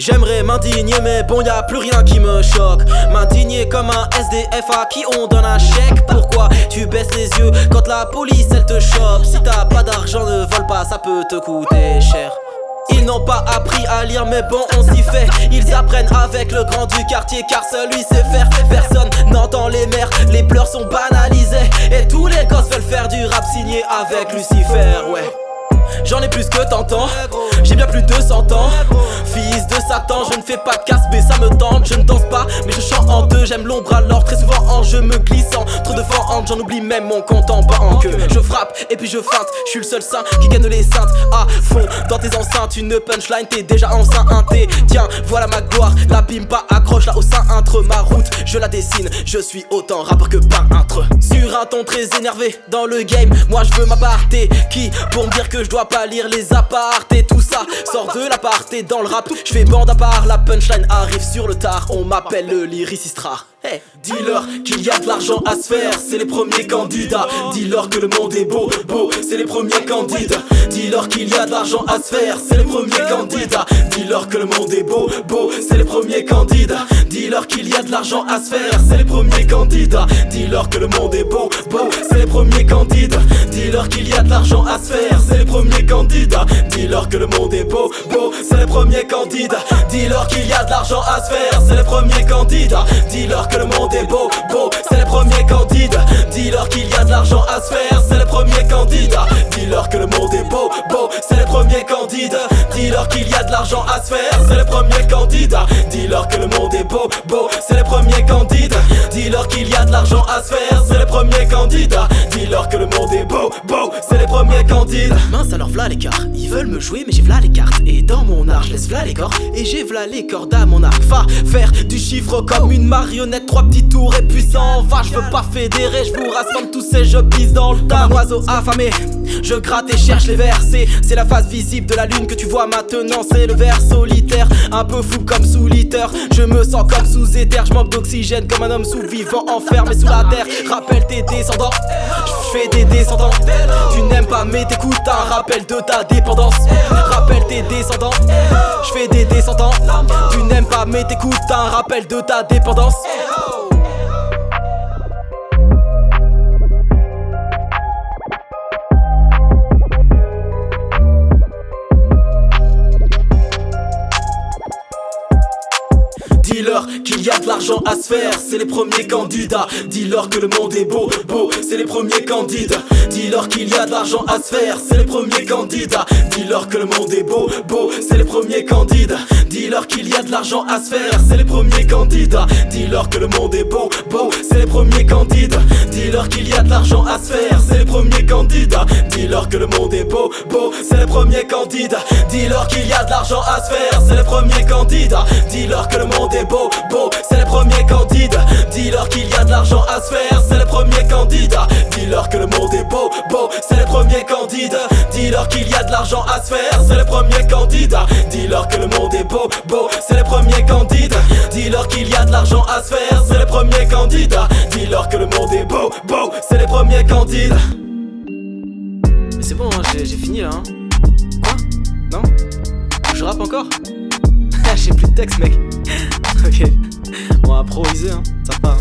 J'aimerais m'indigner mais bon y'a plus rien qui me choque. M'indigner comme un SDF à qui on donne un chèque. Pourquoi tu baisses les yeux quand la police elle te chope? Si t'as pas d'argent ne vole pas, ça peut te coûter cher. Ils n'ont pas appris à lire mais bon on s'y fait. Ils apprennent avec le grand du quartier car celui sait faire. Personne n'entend les mères, les pleurs sont banalisés. Et tous les gosses veulent faire du rap signé avec Lucifer, ouais. J'en ai plus que t'entends, j'ai bien plus de 100 ans. Fils de Satan, je ne fais pas de casse mais ça me tente. Je ne danse pas mais je chante en deux. J'aime l'ombre alors très souvent en jeu me glissant. Trop de fentes, j'en oublie même mon compte en banque. Je frappe et puis je feinte, je suis le seul saint qui gagne les saintes à fond. Dans tes enceintes, une punchline, t'es déjà enceinte. Tiens, voilà ma gloire, la bimba accroche là au sein entre ma route. Je la dessine, je suis autant rappeur que peintre. Sur un ton très énervé dans le game, moi je veux m'aparter. Qui pour me dire que je dois pas lire les apartés? Tout ça sort de l'aparté dans le rap. Je fais bande à part, la punchline arrive sur le tard. On m'appelle le lyriciste rare. Hey. Dis-leur qu'il y a de l'argent à se faire, c'est les premiers candidats. Dis-leur que le monde est beau, beau, c'est les premiers candidats. Dis-leur qu'il y a de l'argent à se faire, c'est les premiers candidats. Dis-leur que le monde est beau, beau, c'est les premiers candidats. Dis-leur qu'il y a de l'argent à se faire, c'est les premiers candidats. Dis-leur que le monde est beau, beau, c'est les premiers candidats. Dis-leur qu'il y a de l'argent à se faire, c'est les premiers candidats. Dis-leur que le monde est beau, beau, c'est les premiers candidats. Dis-leur qu'il y a de l'argent à se faire, c'est les premiers candidats. Dis-leur que le monde est beau, beau, c'est les premiers candidats. Dis-leur qu'il y a de l'argent à se faire, c'est les premiers candidats. Dis-leur que le monde est beau, beau, c'est les premiers candidats. Dis-leur qu'il y a de l'argent à se faire, c'est les premiers candidats. Dis-leur que le monde est beau, beau, c'est les premiers candidats. Dis-leur qu'il y a de l'argent à se faire, c'est les premiers candidats. Dis-leur que le monde est beau, beau, c'est les premiers candidats. Mince alors v'là l'écart, ils veulent me jouer mais j'ai v'là les cartes. Et dans mon art je laisse v'là les corps, et j'ai v'là les cordes à mon arc. Va faire du chiffre comme une marionnette, trois petits tours et puissant. Va, je veux pas fédérer, je vous rassemble tous ces je pisse dans le tas. Un oiseau affamé, je gratte et cherche les versets. C'est la face visible de la lune que tu vois maintenant, c'est le ver solitaire. Un peu fou comme sous liter, je me sens comme sous éther. Je manque d'oxygène comme un homme sous vivant enfermé sous la terre. Rappelle tes descendants, je fais des descendants. Tu n'aimes pas mais t'écoutes un rappel de ta dépendance. Rappelle tes descendants, je fais des descendants. Tu n'aimes pas mais t'écoutes un rappel de ta dépendance. Dis-leur qu'il y a de l'argent à se faire, c'est les premiers candidats. Dis-leur que le monde est beau, beau, c'est les premiers candidats. Dis-leur qu'il y a de l'argent à se faire, c'est les premiers candidats. Dis-leur que le monde est beau, beau, c'est les premiers candidats. Dis-leur qu'il y a de l'argent à se faire, c'est les premiers candidats. Dis-leur que le monde est beau, beau, c'est les premiers candidats. Dis-leur qu'il y a de l'argent à se faire, c'est les premiers candidats. Dis-leur que le monde est beau, beau, c'est les premiers candidats. Dis-leur qu'il y a de l'argent à se faire, c'est les premiers candidats. Dis-leur que le monde est beau, beau, c'est les premiers candidats. Dis-leur qu'il y a de l'argent à se faire, c'est les premiers candidats. Dis-leur que le monde est beau, beau, c'est les premiers candidats. Dis-leur qu'il y a de l'argent à se faire, c'est les premiers candidats. Dis-leur que le monde est beau, beau, c'est les premiers candidats. Dis-leur qu'il y a de l'argent à se faire, c'est les premiers candidats. Dis-leur que le monde est beau, beau, c'est les premiers candidats. Mais c'est bon, hein, j'ai fini là, hein. Quoi? Non? Je rappe encore? J'ai plus de texte, mec. Ok, on va improviser, hein, ça part.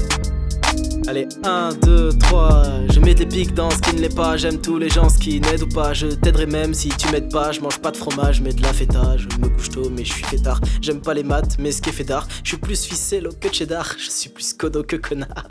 Allez, 1, 2, 3. Je mets des pics dans ce qui ne l'est pas. J'aime tous les gens, ce qui n'aide ou pas. Je t'aiderai même si tu m'aides pas. Je mange pas de fromage, mais de la feta. Je me couche tôt, mais je suis fêtard. J'aime pas les maths, mais ce qui est fait d'art. Je suis plus ficello que cheddar. Je suis plus codo que connard.